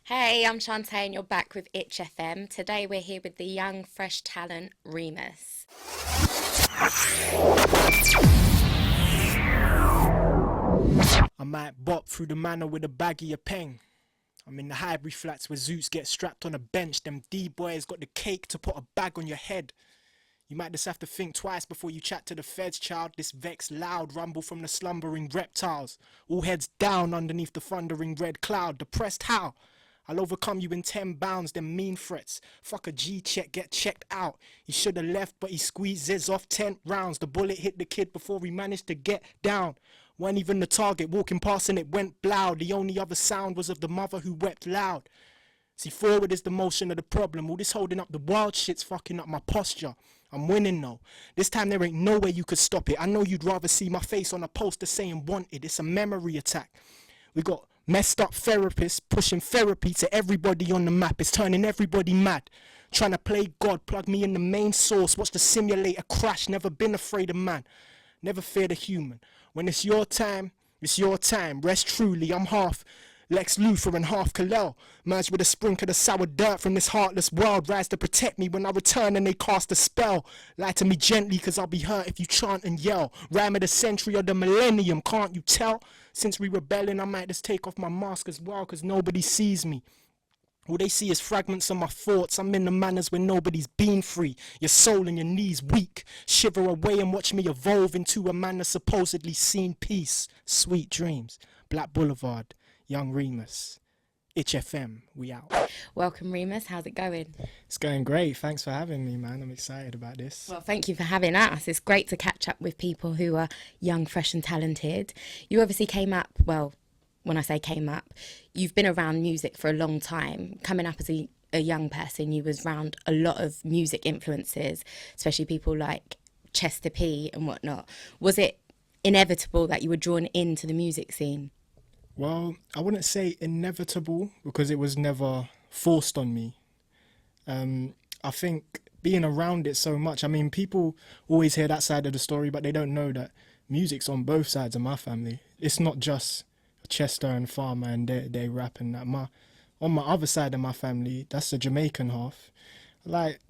Hey, I'm Shantae and you're back with Itch FM. Today we're here with the young, fresh talent, Remus. I might bop through the manor with a baggie of peng. I'm in the Highbury flats where Zoots get strapped on a bench. Them D-boys got the cake to put a bag on your head. You might just have to think twice before you chat to the feds, child. This vex loud rumble from the slumbering reptiles. All heads down underneath the thundering red cloud. Depressed how? I'll overcome you in 10 bounds, them mean threats. Fuck a G-check, get checked out. He should have left, but he squeezes off 10 rounds. The bullet hit the kid before he managed to get down. Weren't even the target, walking past and it went loud. The only other sound was of the mother who wept loud. See, forward is the motion of the problem. All this holding up the wild shit's fucking up my posture. I'm winning though. This time there ain't no way you could stop it. I know you'd rather see my face on a poster saying wanted. It's a memory attack. We got messed up therapists pushing therapy to everybody on the map. It's turning everybody mad. Trying to play God, plug me in the main source. Watch the simulator crash. Never been afraid of man. Never feared a human. When it's your time, it's your time. Rest truly, I'm half Lex Luthor and half Kal-El. Merged with a sprinkle of sour dirt from this heartless world. Rise to protect me when I return and they cast a spell. Lie to me gently cause I'll be hurt if you chant and yell. Rhyme of the century or the millennium, can't you tell? Since we rebelling I might just take off my mask as well cause nobody sees me. All they see is fragments of my thoughts. I'm in the manners where nobody's been free. Your soul and your knees weak. Shiver away and watch me evolve into a man that's supposedly seen peace. Sweet dreams. Black Boulevard. Young Remus. Itch FM. We out. Welcome, Remus. How's it going? It's going great. Thanks for having me, man. I'm excited about this. Well, thank you for having us. It's great to catch up with people who are young, fresh, and talented. You obviously came up, well, when I say came up, you've been around music for a long time. Coming up as a young person, you was around a lot of music influences, especially people like Chester P and whatnot. Was it inevitable that you were drawn into the music scene? Well, I wouldn't say inevitable because it was never forced on me. I think being around it so much, I mean, people always hear that side of the story, but they don't know that music's on both sides of my family. It's not just Chester and Farmer and they rap and that. On my other side of my family, that's the Jamaican half. Like,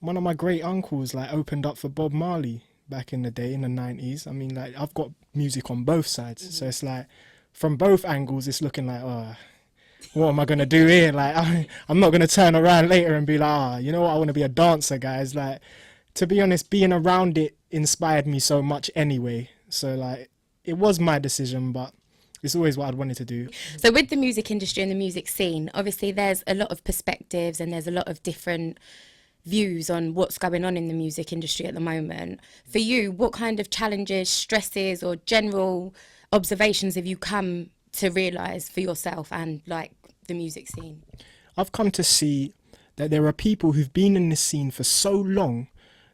one of my great uncles, like, opened up for Bob Marley back in the day, in the 90s. I mean, like, I've got music on both sides. So it's like, from both angles, it's looking like, oh, what am I going to do here? Like, I'm not going to turn around later and be like, you know what, I want to be a dancer, guys. Like, to be honest, being around it inspired me so much anyway. So, like, it was my decision, but it's always what I'd wanted to do. So with the music industry and the music scene, obviously there's a lot of perspectives and there's a lot of different views on what's going on in the music industry at the moment. For you, what kind of challenges, stresses or general observations have you come to realise for yourself and like the music scene? I've come to see that there are people who've been in this scene for so long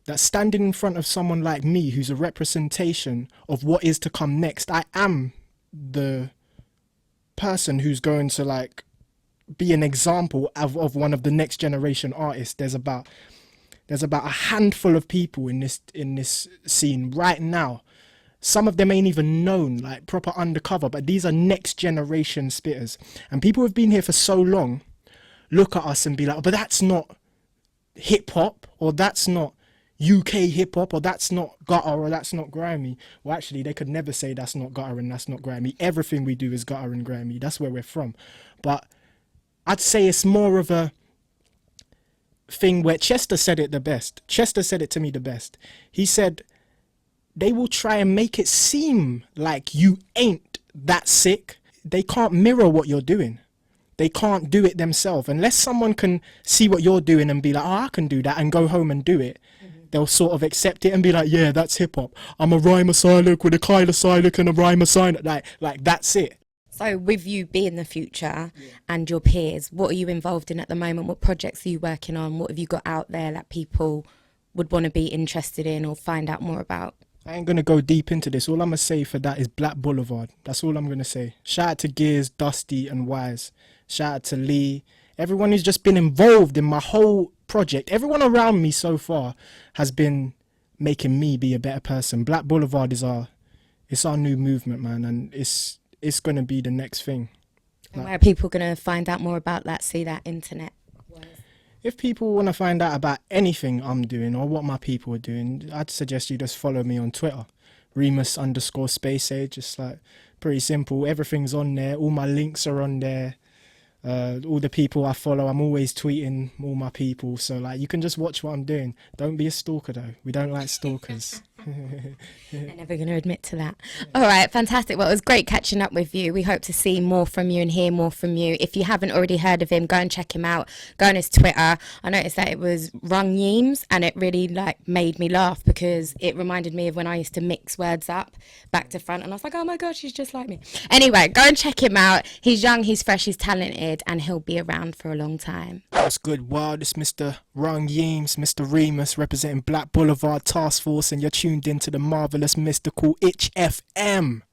that standing in front of someone like me who's a representation of what is to come next, I am the person who's going to like be an example of one of the next generation artists. There's about a handful of people in this scene right now. Some of them ain't even known, like proper undercover, but these are next generation spitters. And people who've been here for so long look at us and be like, oh, but that's not hip hop, or that's not UK hip hop, or that's not gutter, or that's not grimy. Well, actually, they could never say that's not gutter and that's not grimy. Everything we do is gutter and grimy. That's where we're from. But I'd say it's more of a thing where Chester said it the best. Chester said it to me the best. He said, they will try and make it seem like you ain't that sick. They can't mirror what you're doing. They can't do it themselves. Unless someone can see what you're doing and be like, oh, I can do that, and go home and do it, they'll sort of accept it and be like, yeah, that's hip hop. I'm a rhymer Silook with a Kyla Silook and a rhymer Silook. Like that's it. So with you being the future and your peers, what are you involved in at the moment? What projects are you working on? What have you got out there that people would want to be interested in or find out more about? I ain't going to go deep into this. All I'm going to say for that is Black Boulevard. That's all I'm going to say. Shout out to Gears, Dusty and Wise. Shout out to Lee. Everyone who's just been involved in my whole project. Everyone around me so far has been making me be a better person. Black Boulevard is our new movement, man. And it's going to be the next thing. And where are people going to find out more about that, see that internet? If people want to find out about anything I'm doing or what my people are doing, I'd suggest you just follow me on Twitter. Remus_Space Age. Just like pretty simple. Everything's on there. All my links are on there. All the people I follow, I'm always tweeting all my people. So like, you can just watch what I'm doing. Don't be a stalker though. We don't like stalkers. They're never going to admit to that. All right, fantastic. Well, it was great catching up with you. We hope to see more from you and hear more from you. If you haven't already heard of him, go and check him out. Go on his Twitter. I noticed that it was Rung Yeems, and it really like made me laugh because it reminded me of when I used to mix words up back to front, and I was like, oh my gosh, he's just like me. Anyway, go and check him out. He's young, he's fresh, he's talented, and he'll be around for a long time. What's good, world? It's Mr. Rung Yeems, Mr. Remus, representing Black Boulevard Task Force, and you're tuned into the marvelous mystical Itch FM.